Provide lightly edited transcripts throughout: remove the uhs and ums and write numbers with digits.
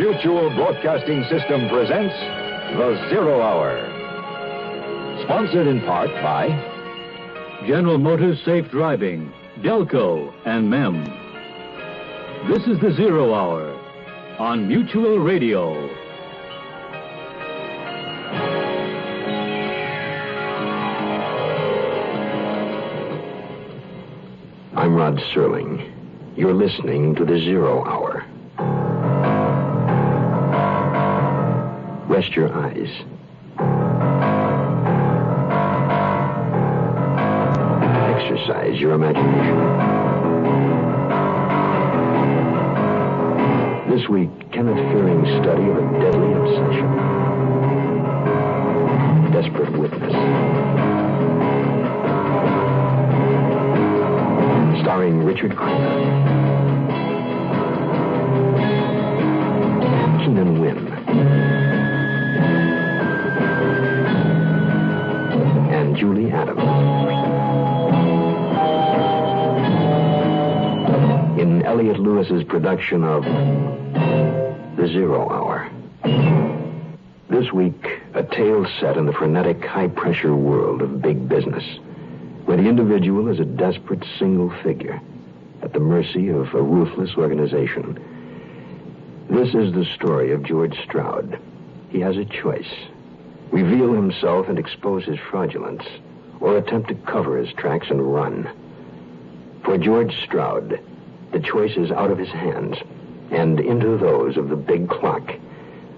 Mutual Broadcasting System presents The Zero Hour. Sponsored in part by General Motors Safe Driving, Delco, and MEM. This is The Zero Hour on Mutual Radio. I'm Rod Serling. You're listening to The Zero Hour. Rest your eyes. Exercise your imagination. This week, Kenneth Fearing's study of a deadly obsession. Desperate Witness. Starring Richard Crenna. Keenan Wynn. And Julie Adams. In Elliot Lewis's production of The Zero Hour. This week, a tale set in the frenetic, high-pressure world of big business, where the individual is a desperate single figure at the mercy of a ruthless organization. This is the story of George Stroud. He has a choice. Reveal himself and expose his fraudulence, or attempt to cover his tracks and run. For George Stroud, the choice is out of his hands and into those of the big clock,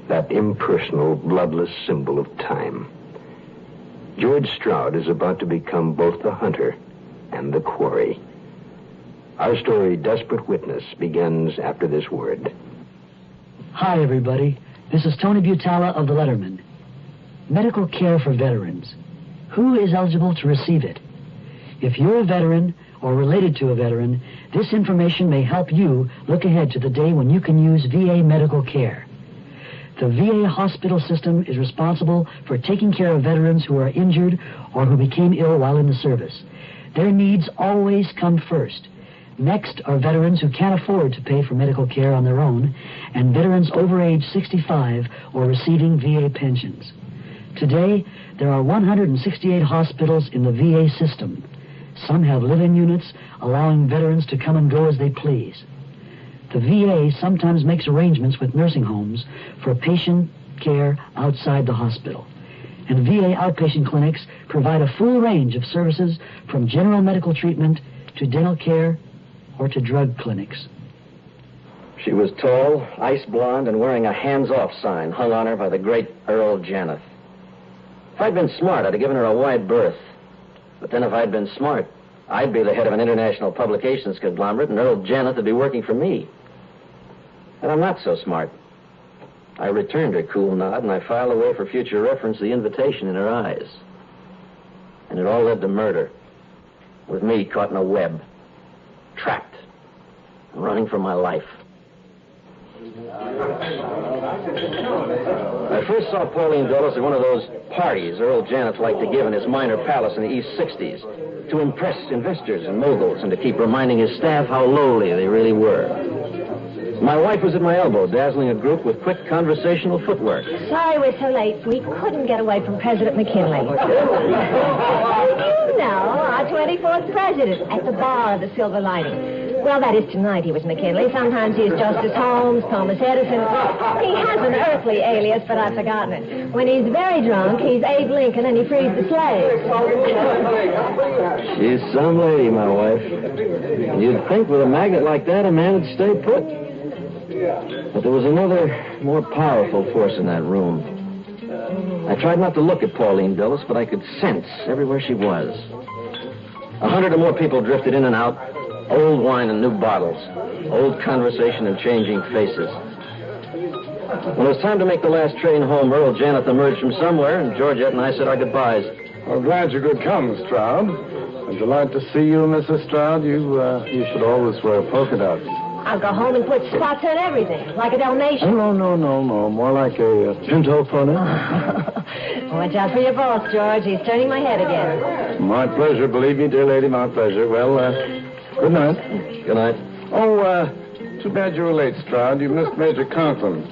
that impersonal, bloodless symbol of time. George Stroud is about to become both the hunter and the quarry. Our story, Desperate Witness, begins after this word. Hi, everybody. This is Tony Butala of the Letterman. Medical care for veterans. Who is eligible to receive it? If you're a veteran or related to a veteran, this information may help you look ahead to the day when you can use VA medical care. The VA hospital system is responsible for taking care of veterans who are injured or who became ill while in the service. Their needs always come first. Next are veterans who can't afford to pay for medical care on their own, and veterans over age 65 or receiving VA pensions. Today, there are 168 hospitals in the VA system. Some have live-in units, allowing veterans to come and go as they please. The VA sometimes makes arrangements with nursing homes for patient care outside the hospital. And VA outpatient clinics provide a full range of services from general medical treatment to dental care or to drug clinics. She was tall, ice blonde, and wearing a hands-off sign hung on her by the great Earl Janeth. If I'd been smart, I'd have given her a wide berth. But then if I'd been smart, I'd be the head of an international publications conglomerate, and Earl Janeth would be working for me. And I'm not so smart. I returned her cool nod, and I filed away for future reference the invitation in her eyes. And it all led to murder, with me caught in a web, trapped, running for my life. I first saw Pauline Dulles at one of those parties Earl Janeth liked to give in his minor palace in the East 60s to impress investors and moguls and to keep reminding his staff how lowly they really were. My wife was at my elbow, dazzling a group with quick conversational footwork. Sorry we're so late. We couldn't get away from President McKinley. You know, our 24th president at the bar of the Silver Lining. Well, that is tonight he was McKinley. Sometimes he is Justice Holmes, Thomas Edison. He has an earthly alias, but I've forgotten it. When he's very drunk, he's Abe Lincoln and he frees the slaves. She's some lady, my wife. And you'd think with a magnet like that, a man would stay put. But there was another, more powerful force in that room. I tried not to look at Pauline Dulles, but I could sense everywhere she was. 100 or more people drifted in and out. Old wine and new bottles. Old conversation and changing faces. When it was time to make the last train home, Earl Janeth emerged from somewhere, and Georgette and I said our goodbyes. Well, glad you could come, Stroud. I'm delighted to see you, Mrs. Stroud. You should always wear polka dots. I'll go home and put spots on everything, like a Dalmatian. No. More like a pinto pony. Watch out for your boss, George. He's turning my head again. My pleasure, believe me, dear lady, my pleasure. Well, good night. Good night. Oh, too bad you were late, Stroud. You missed Major Conklin.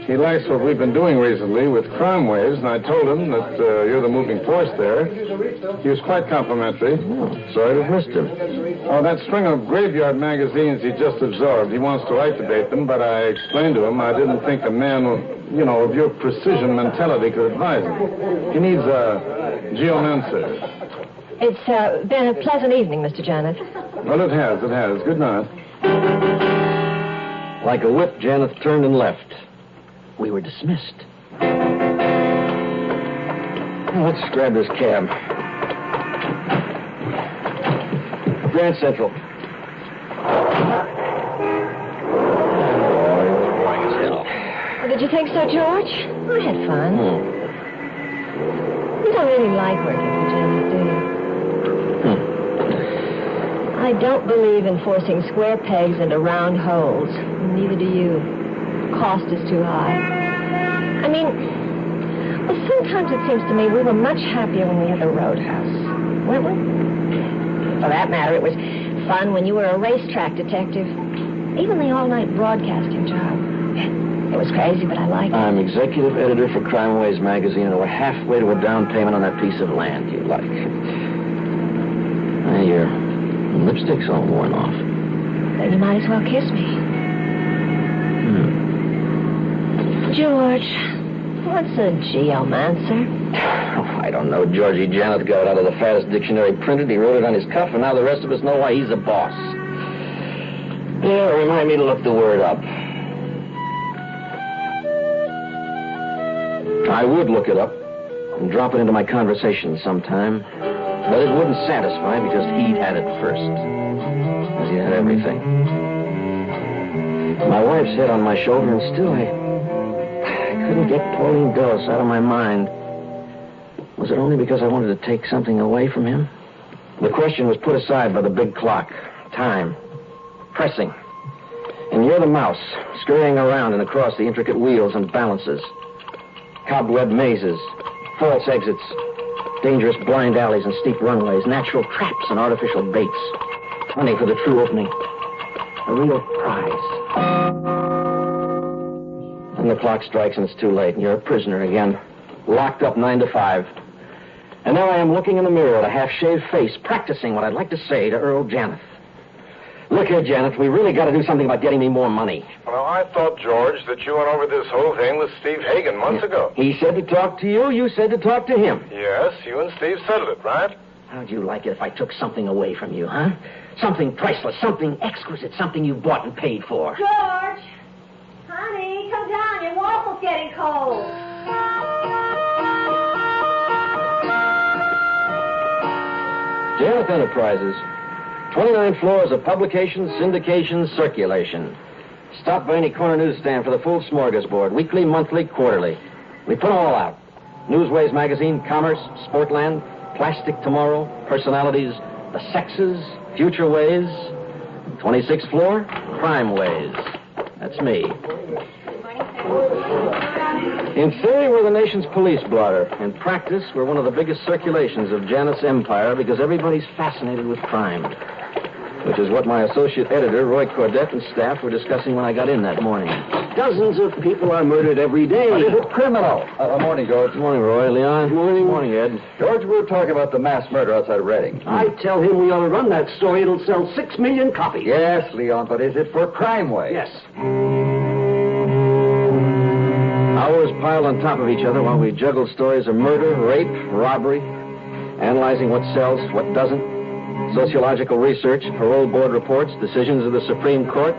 He likes what we've been doing recently with Crime Waves, and I told him that you're the moving force there. He was quite complimentary. Oh, sorry to have missed him. Oh, that string of graveyard magazines he just absorbed, he wants to activate them, but I explained to him I didn't think a man of your precision mentality could advise him. He needs a geomancer. It's been a pleasant evening, Mr. Janet. Well, it has. Good night. Like a whip, Janet turned and left. We were dismissed. Well, let's grab this cab. Grand Central. Boring as hell. Well, did you think so, George? I had fun. You don't really like working for Janet, do you? I don't believe in forcing square pegs into round holes. Neither do you. Cost is too high. I mean, well, sometimes it seems to me we were much happier when we had the Roadhouse, weren't we? For that matter, it was fun when you were a racetrack detective. Even the all-night broadcasting job. It was crazy, but I liked it. I'm executive editor for Crime Waves magazine, and we're halfway to a down payment on that piece of land you like. Your lipstick's all worn off. Then you might as well kiss me. George, what's a geomancer? Oh, I don't know. Georgie Janet got it out of the fattest dictionary printed. He wrote it on his cuff, and now the rest of us know why he's a boss. Yeah, remind me to look the word up. I would look it up and drop it into my conversation sometime, but it wouldn't satisfy because he'd had it first, as he had everything. My wife's head on my shoulder, and still I couldn't get Pauline Dulce out of my mind. Was it only because I wanted to take something away from him? The question was put aside by the big clock. Time. Pressing. And you're the mouse, scurrying around and across the intricate wheels and balances. Cobweb mazes, false exits, dangerous blind alleys and steep runways, natural traps and artificial baits. Honey for the true opening. A real prize. And the clock strikes and it's too late, and you're a prisoner again. Locked up 9 to 5. And now I am looking in the mirror at a half-shaved face, practicing what I'd like to say to Earl Janet. Look here, Janet, we really got to do something about getting me more money. Well, I thought, George, that you went over this whole thing with Steve Hagen months ago. He said to talk to you, you said to talk to him. Yes, you and Steve settled it, right? How'd you like it if I took something away from you, huh? Something priceless, something exquisite, something you bought and paid for. George! Honey, come down. Your waffle's getting cold. Janet Enterprises. 29 floors of publication, syndication, circulation. Stop by any corner newsstand for the full smorgasbord. Weekly, monthly, quarterly. We put them all out. Newsways magazine, Commerce, Sportland, Plastic Tomorrow, Personalities, The Sexes, Future Ways. 26th floor, Crime Ways. That's me. In theory, we're the nation's police blotter. In practice, we're one of the biggest circulations of Janet's empire because everybody's fascinated with crime. Which is what my associate editor, Roy Cordette, and staff were discussing when I got in that morning. Dozens of people are murdered every day. What is it, criminal? Morning, George. Good morning, Roy. Leon. Morning. Morning, Ed. George, we were talking about the mass murder outside Reading. I tell him we ought to run that story. It'll sell 6 million copies. Yes, Leon, but is it for Crime Wave? Yes. Hours piled on top of each other while we juggled stories of murder, rape, robbery, analyzing what sells, what doesn't, sociological research, parole board reports, decisions of the Supreme Court,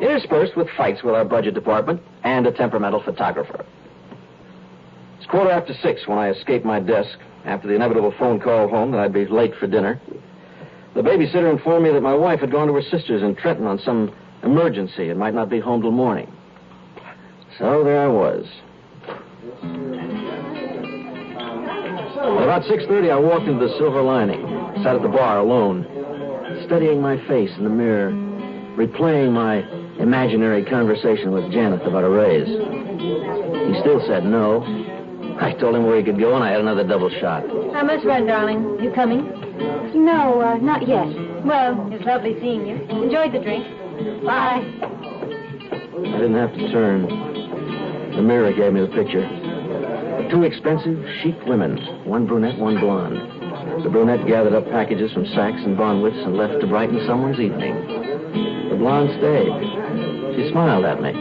interspersed with fights with our budget department and a temperamental photographer. It's 6:15 when I escaped my desk after the inevitable phone call home that I'd be late for dinner. The babysitter informed me that my wife had gone to her sister's in Trenton on some emergency and might not be home till morning. So there I was. At about 6:30, I walked into the Silver Lining, sat at the bar alone, studying my face in the mirror, replaying my imaginary conversation with Janet about a raise. He still said no. I told him where he could go, and I had another double shot. How much rent, darling? You coming? No, not yet. Well, it's lovely seeing you. Enjoyed the drink. Bye. I didn't have to turn. The mirror gave me the picture. 2 expensive, chic women, one brunette, one blonde. The brunette gathered up packages from Saks and Bonwitz and left to brighten someone's evening. The blonde stayed. She smiled at me.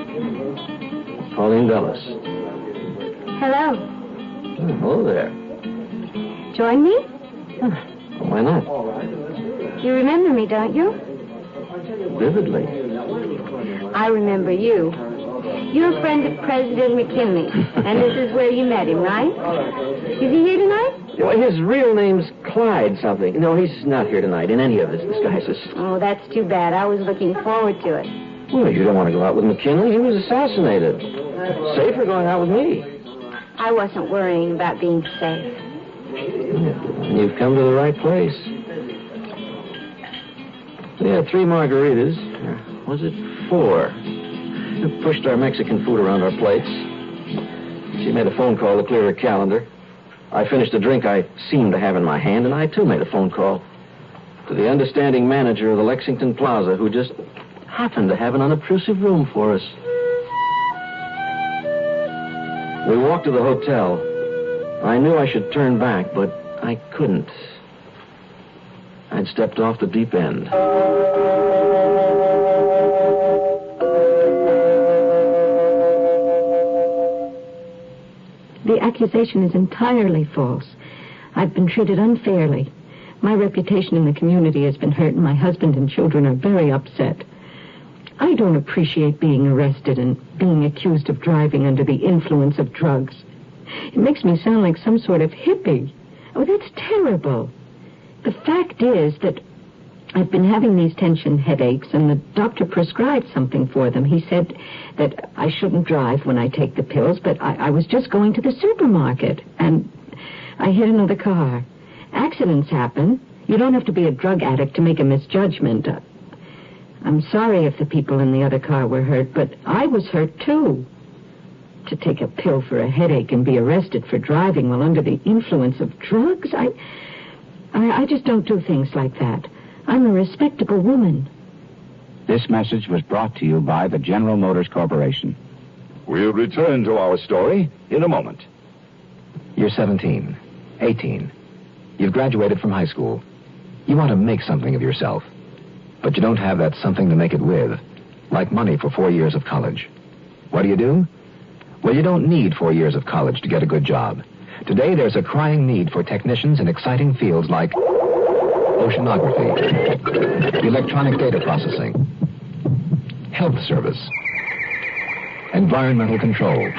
Pauline Dulles. Hello. Oh, hello there. Join me? Why not? You remember me, don't you? Vividly. I remember you. You're a friend of President McKinley, and this is where you met him, right? Is he here tonight? Well, his real name's Clyde something. No, he's not here tonight in any of his disguises. Oh, that's too bad. I was looking forward to it. Well, you don't want to go out with McKinley. He was assassinated. Safer going out with me. I wasn't worrying about being safe. You've come to the right place. We had 3 margaritas. Or was it 4? We pushed our Mexican food around our plates. She made a phone call to clear her calendar. I finished a drink I seemed to have in my hand, and I, too, made a phone call to the understanding manager of the Lexington Plaza, who just happened to have an unobtrusive room for us. We walked to the hotel. I knew I should turn back, but I couldn't. I'd stepped off the deep end. The accusation is entirely false. I've been treated unfairly. My reputation in the community has been hurt, and my husband and children are very upset. I don't appreciate being arrested and being accused of driving under the influence of drugs. It makes me sound like some sort of hippie. Oh, that's terrible. The fact is that I've been having these tension headaches, and the doctor prescribed something for them. He said that I shouldn't drive when I take the pills, but I was just going to the supermarket, and I hit another car. Accidents happen. You don't have to be a drug addict to make a misjudgment. I'm sorry if the people in the other car were hurt, but I was hurt, too. To take a pill for a headache and be arrested for driving while under the influence of drugs? I just don't do things like that. I'm a respectable woman. This message was brought to you by the General Motors Corporation. We'll return to our story in a moment. You're 17, 18. You've graduated from high school. You want to make something of yourself. But you don't have that something to make it with, like money for 4 years of college. What do? Well, you don't need 4 years of college to get a good job. Today, there's a crying need for technicians in exciting fields like oceanography, electronic data processing, health service, environmental control,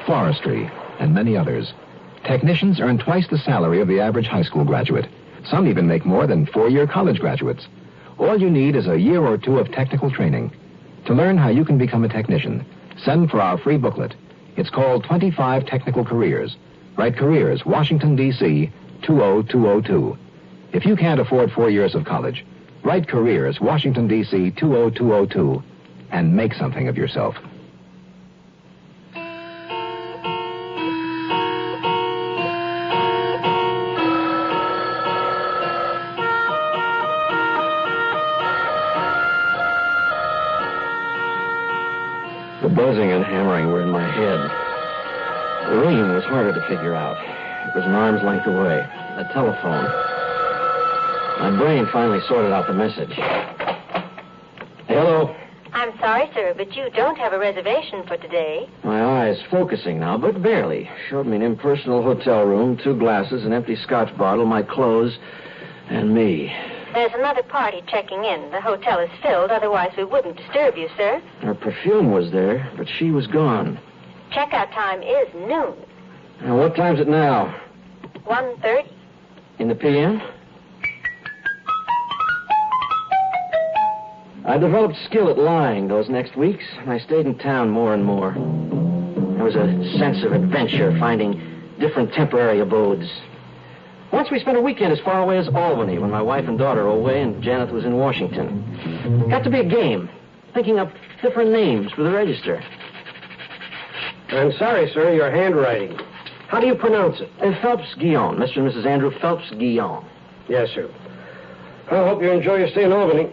forestry, and many others. Technicians earn twice the salary of the average high school graduate. Some even make more than 4-year college graduates. All you need is a year or 2 of technical training. To learn how you can become a technician, send for our free booklet. It's called 25 Technical Careers. Write Careers, Washington, D.C., 20202. If you can't afford 4 years of college, write Careers, Washington, D.C., 20202, and make something of yourself. The buzzing and hammering were in my head. The ringing was harder to figure out. It was an arm's length away. A telephone. My brain finally sorted out the message. Hello? I'm sorry, sir, but you don't have a reservation for today. My eye's focusing now, but barely. Showed me an impersonal hotel room, 2 glasses, an empty scotch bottle, my clothes, and me. There's another party checking in. The hotel is filled, otherwise we wouldn't disturb you, sir. Her perfume was there, but she was gone. Checkout time is noon. Now, what time's it now? 1:30. In the p.m.? I developed skill at lying those next weeks, and I stayed in town more and more. There was a sense of adventure, finding different temporary abodes. Once we spent a weekend as far away as Albany when my wife and daughter were away and Janet was in Washington. Got to be a game, thinking up different names for the register. I'm sorry, sir, your handwriting. How do you pronounce it? Phelps-Guillon, Mr. and Mrs. Andrew Phelps-Guillon. Yes, sir. I hope you enjoy your stay in Albany.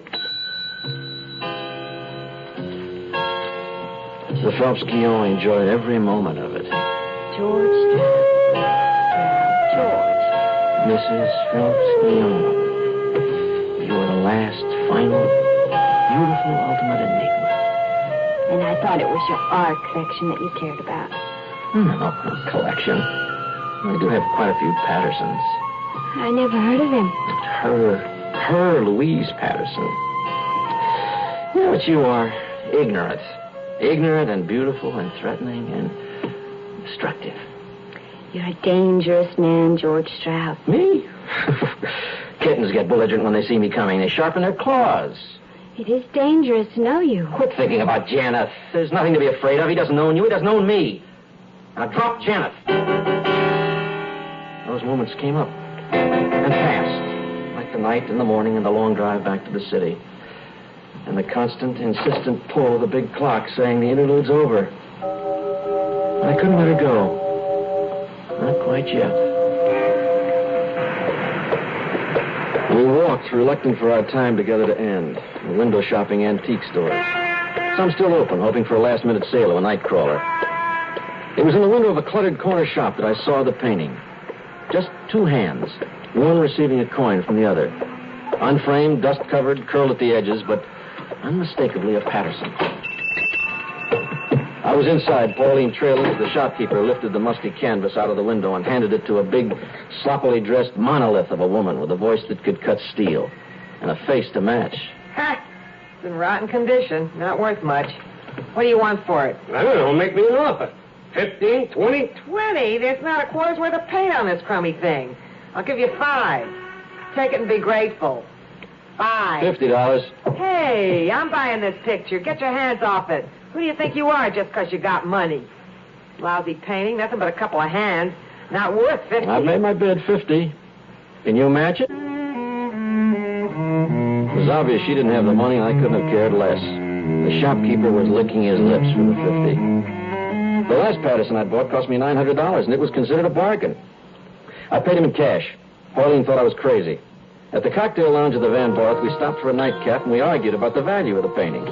The Phelps-Guillaume enjoyed every moment of it. George Stroud. George. Mrs. Phelps-Guillaume, you were the last, final, beautiful, ultimate enigma. And I thought it was your art collection that you cared about. No collection. I do have quite a few Pattersons. I never heard of him. Her Louise Patterson. You know what you are? Ignorant. Ignorant and beautiful and threatening and destructive. You're a dangerous man, George Stroud. Me? Kittens get belligerent when they see me coming. They sharpen their claws. It is dangerous to know you. Quit thinking about Janeth. There's nothing to be afraid of. He doesn't own you. He doesn't own me. Now drop Janeth. Those moments came up and passed, like the night and the morning and the long drive back to the city. And the constant, insistent pull of the big clock saying the interlude's over. And I couldn't let her go. Not quite yet. We walked, reluctant for our time together to end, window shopping antique stores. Some still open, hoping for a last-minute sale of a night crawler. It was in the window of a cluttered corner shop that I saw the painting. Just two hands, one receiving a coin from the other. Unframed, dust-covered, curled at the edges, but unmistakably a Patterson. I was inside. Pauline Trailers, the shopkeeper, lifted the musty canvas out of the window and handed it to a big, sloppily dressed monolith of a woman with a voice that could cut steel and a face to match. Ha! It's in rotten condition. Not worth much. What do you want for it? I don't know. Make me an offer. 15, 20? 20? There's not a quarter's worth of paint on this crummy thing. I'll give you 5. Take it and be grateful. 5. $50. Hey, I'm buying this picture. Get your hands off it. Who do you think you are just because you got money? Lousy painting, nothing but a couple of hands. Not worth 50. I've made my bid, 50. Can you match it? It was obvious she didn't have the money, and I couldn't have cared less. The shopkeeper was licking his lips for the 50. The last Patterson I bought cost me $900, and it was considered a bargain. I paid him in cash. Pauline thought I was crazy. At the cocktail lounge of the Van Barth, we stopped for a nightcap, and we argued about the value of the painting.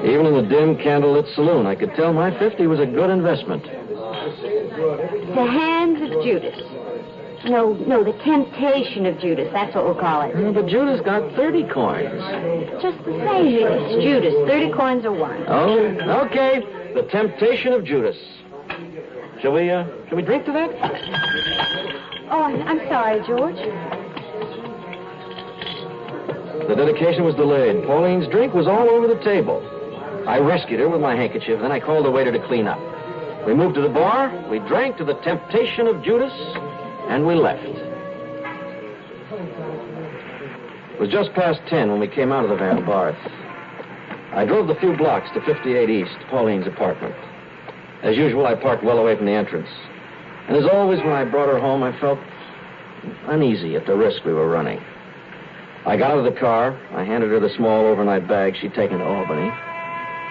Even in the dim, candlelit saloon, I could tell my 50 was a good investment. The hands of Judas. No, the temptation of Judas. That's what we'll call it. But Judas got 30 coins. Just the same, it's Judas. 30 coins or 1. Oh, okay. The temptation of Judas. Shall we drink to that? Oh, I'm sorry, George. The dedication was delayed. Pauline's drink was all over the table. I rescued her with my handkerchief, then I called the waiter to clean up. We moved to the bar, we drank to the temptation of Judas, and we left. It was just past 10 when we came out of the Van Barth. I drove the few blocks to 58 East, Pauline's apartment. As usual, I parked well away from the entrance. And as always, when I brought her home, I felt uneasy at the risk we were running. I got out of the car. I handed her the small overnight bag she'd taken to Albany.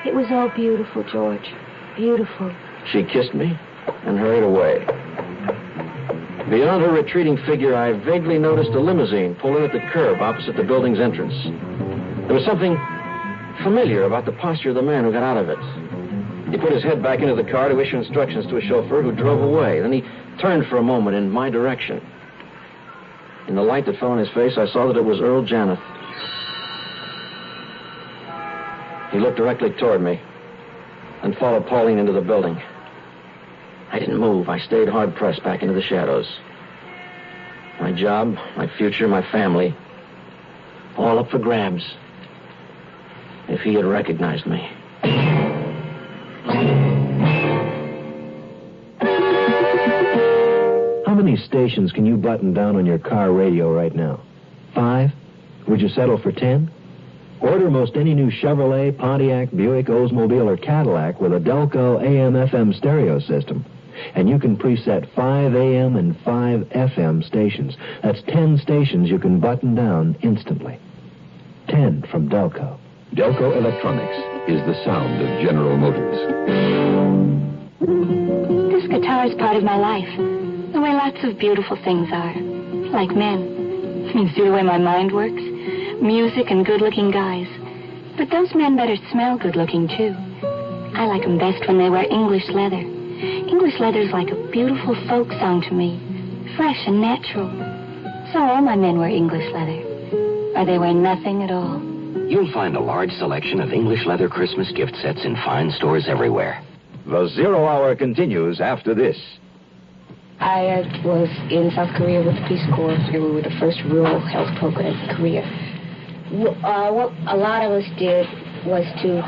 It was all beautiful, George. Beautiful. She kissed me and hurried away. Beyond her retreating figure, I vaguely noticed a limousine pull in at the curb opposite the building's entrance. There was something familiar about the posture of the man who got out of it. He put his head back into the car to issue instructions to a chauffeur who drove away. Then he turned for a moment in my direction. In the light that fell on his face, I saw that it was Earl Janeth. He looked directly toward me and followed Pauline into the building. I didn't move. I stayed hard-pressed back into the shadows. My job, my future, my family, all up for grabs. If he had recognized me. How many stations can you button down on your car radio right now? 5? Would you settle for 10? Order most any new Chevrolet, Pontiac, Buick, Oldsmobile, or Cadillac with a Delco AM/FM stereo system. And you can preset 5 AM and 5 FM stations. That's 10 stations you can button down instantly. 10 from Delco. Delco Electronics is the sound of General Motors. This guitar is part of my life. The way lots of beautiful things are. Like men. You see the way my mind works? Music and good-looking guys. But those men better smell good-looking, too. I like them best when they wear English leather. English leather's like a beautiful folk song to me, fresh and natural. So all my men wear English leather, or they wear nothing at all. You'll find a large selection of English leather Christmas gift sets in fine stores everywhere. The Zero Hour continues after this. I was in South Korea with the Peace Corps. We were the first rural health program in Korea. What a lot of us did was to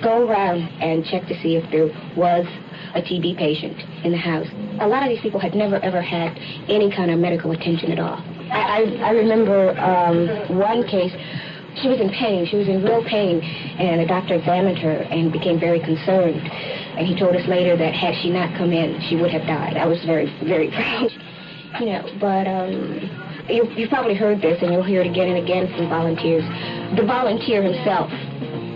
go around and check to see if there was a TB patient in the house. A lot of these people had never, ever had any kind of medical attention at all. I remember one case. She was in pain. She was in real pain, and a doctor examined her and became very concerned. And he told us later that had she not come in, she would have died. I was very, very proud, But you've probably heard this, and you'll hear it again and again from volunteers. The volunteer himself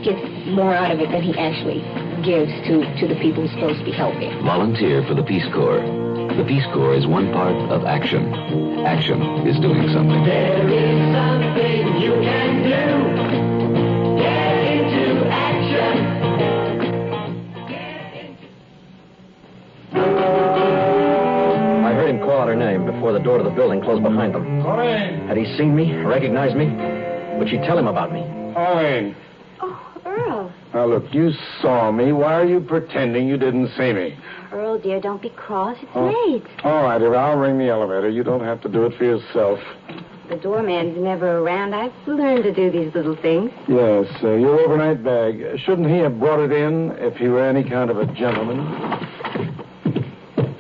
gets more out of it than he actually gives to the people he's supposed to be helping. Volunteer for the Peace Corps. The Peace Corps is one part of action. Action is doing something. There is something you can do. Get into action. I heard him call out her name before the door to the building closed behind them. Pauline! Had he seen me, recognized me? Would she tell him about me? Pauline! Oh, Earl. Now, look, you saw me. Why are you pretending you didn't see me? Earl, dear, don't be cross. It's late. All right, dear, I'll ring the elevator. You don't have to do it for yourself. The doorman's never around. I've learned to do these little things. Yes, your overnight bag. Shouldn't he have brought it in if he were any kind of a gentleman?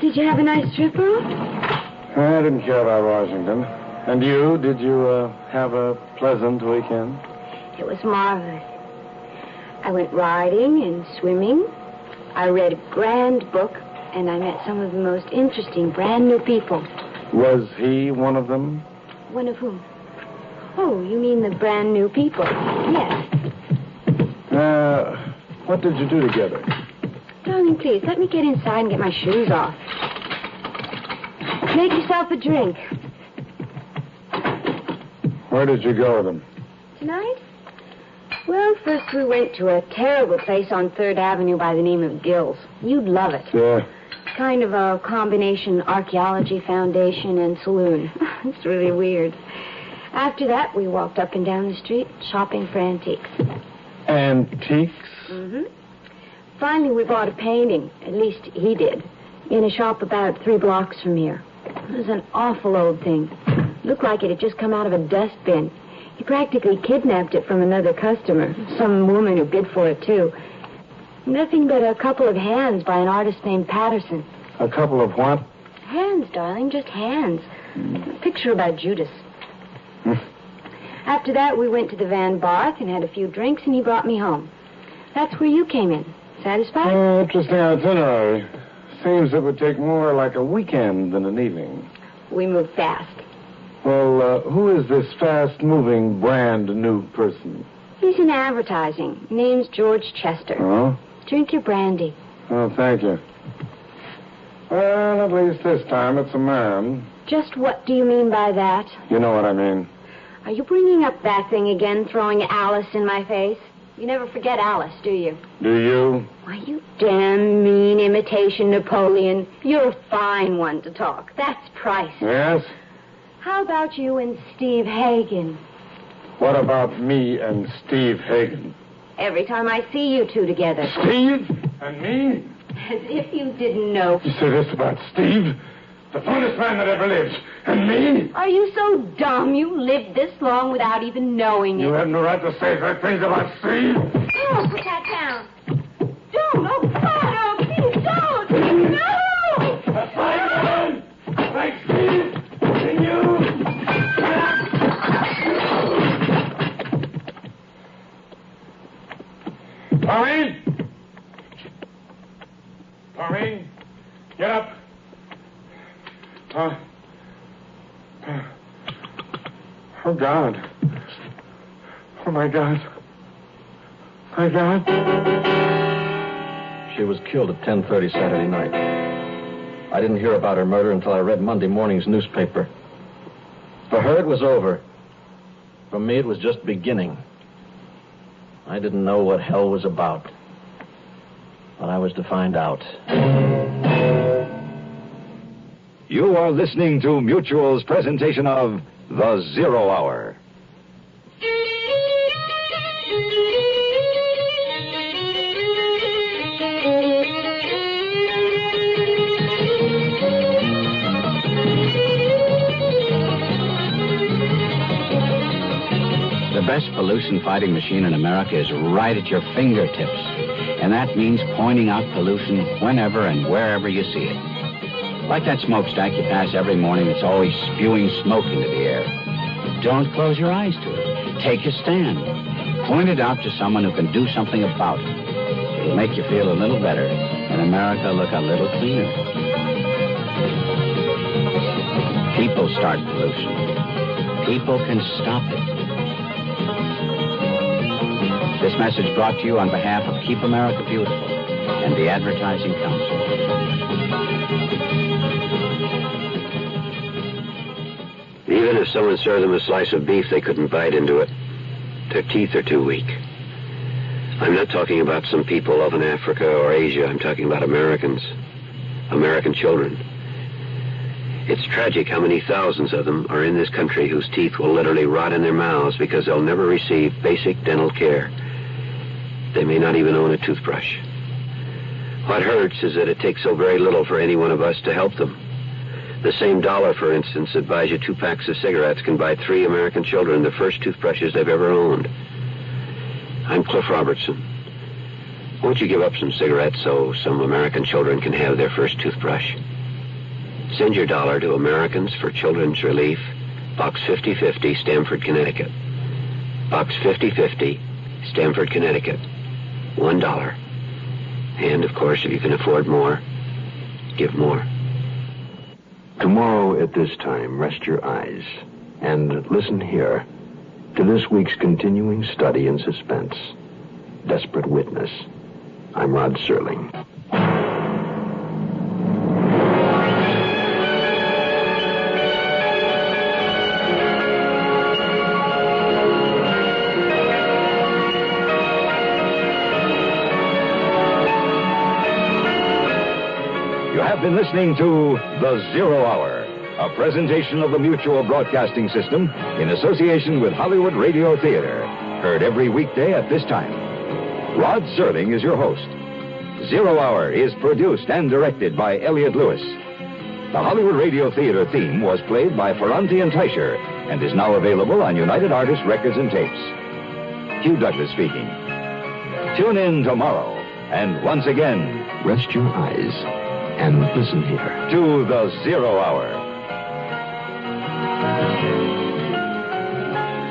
Did you have a nice trip, Earl? I didn't care about Washington. And you? Did you have a pleasant weekend? It was marvelous. I went riding and swimming. I read a grand book, and I met some of the most interesting brand new people. Was he one of them? One of whom? Oh, you mean the brand new people? Yes. What did you do together? Darling, please, let me get inside and get my shoes off. Make yourself a drink. Where did you go with him? Tonight? Well, first we went to a terrible place on 3rd Avenue by the name of Gill's. You'd love it. Yeah. Kind of a combination archaeology foundation and saloon. It's really weird. After that, we walked up and down the street shopping for antiques. Antiques? Mm-hmm. Finally, we bought a painting. At least he did. In a shop about 3 blocks from here. It was an awful old thing. Looked like it had just come out of a dustbin. He practically kidnapped it from another customer. Some woman who bid for it, too. Nothing but a couple of hands by an artist named Patterson. A couple of what? Hands, darling, just hands. A picture about Judas. After that, we went to the Van Barth and had a few drinks, and he brought me home. That's where you came in. Satisfied? Interesting itinerary. Seems it would take more like a weekend than an evening. We moved fast. Well, who is this fast-moving, brand-new person? He's in advertising. Name's George Chester. Oh? Drink your brandy. Oh, thank you. Well, at least this time it's a man. Just what do you mean by that? You know what I mean. Are you bringing up that thing again, throwing Alice in my face? You never forget Alice, do you? Do you? Why, you damn mean imitation Napoleon. You're a fine one to talk. That's priceless. Yes? How about you and Steve Hagen? What about me and Steve Hagen? Every time I see you two together. Steve? And me? As if you didn't know. You say this about Steve? The finest man that ever lived. And me? Are you so dumb you lived this long without even knowing it? You have no right to say such things about Steve. Oh, put that down. Don't. Oh, God, no, please don't. No! Simon! Thanks, Steve. And you. Pauline! Pauline, get up. Oh, God. Oh, my God. My God. She was killed at 10:30 Saturday night. I didn't hear about her murder until I read Monday morning's newspaper. For her, it was over. For me, it was just beginning. I didn't know what hell was about. what I was to find out. You are listening to Mutual's presentation of The Zero Hour. The best pollution-fighting machine in America is right at your fingertips. And that means pointing out pollution whenever and wherever you see it. Like that smokestack you pass every morning that's always spewing smoke into the air. Don't close your eyes to it. Take a stand. Point it out to someone who can do something about it. It'll make you feel a little better and America look a little cleaner. People start pollution. People can stop it. This message brought to you on behalf of Keep America Beautiful and the Advertising Council. Even if someone served them a slice of beef, they couldn't bite into it. Their teeth are too weak. I'm not talking about some people off in Africa or Asia. I'm talking about Americans. American children. It's tragic how many thousands of them are in this country whose teeth will literally rot in their mouths because they'll never receive basic dental care. They may not even own a toothbrush. What hurts is that it takes so very little for any one of us to help them. The same dollar, for instance, that buys you 2 packs of cigarettes can buy 3 American children the first toothbrushes they've ever owned. I'm Cliff Robertson. Won't you give up some cigarettes so some American children can have their first toothbrush? Send your dollar to Americans for Children's Relief, Box 5050, Stamford, Connecticut. Box 5050, Stamford, Connecticut. $1. And, of course, if you can afford more, give more. Tomorrow at this time, rest your eyes and listen here to this week's continuing study in suspense, Desperate Witness. I'm Rod Serling. You have been listening to The Zero Hour, a presentation of the Mutual Broadcasting System in association with Hollywood Radio Theater, heard every weekday at this time. Rod Serling is your host. Zero Hour is produced and directed by Elliott Lewis. The Hollywood Radio Theater theme was played by Ferranti and Teicher and is now available on United Artists Records and Tapes. Hugh Douglas speaking. Tune in tomorrow, and once again, rest your eyes and listen here to The Zero Hour.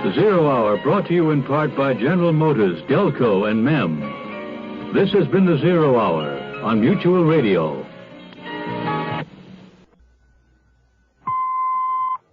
The Zero Hour brought to you in part by General Motors, Delco, and MEM. This has been The Zero Hour on Mutual Radio.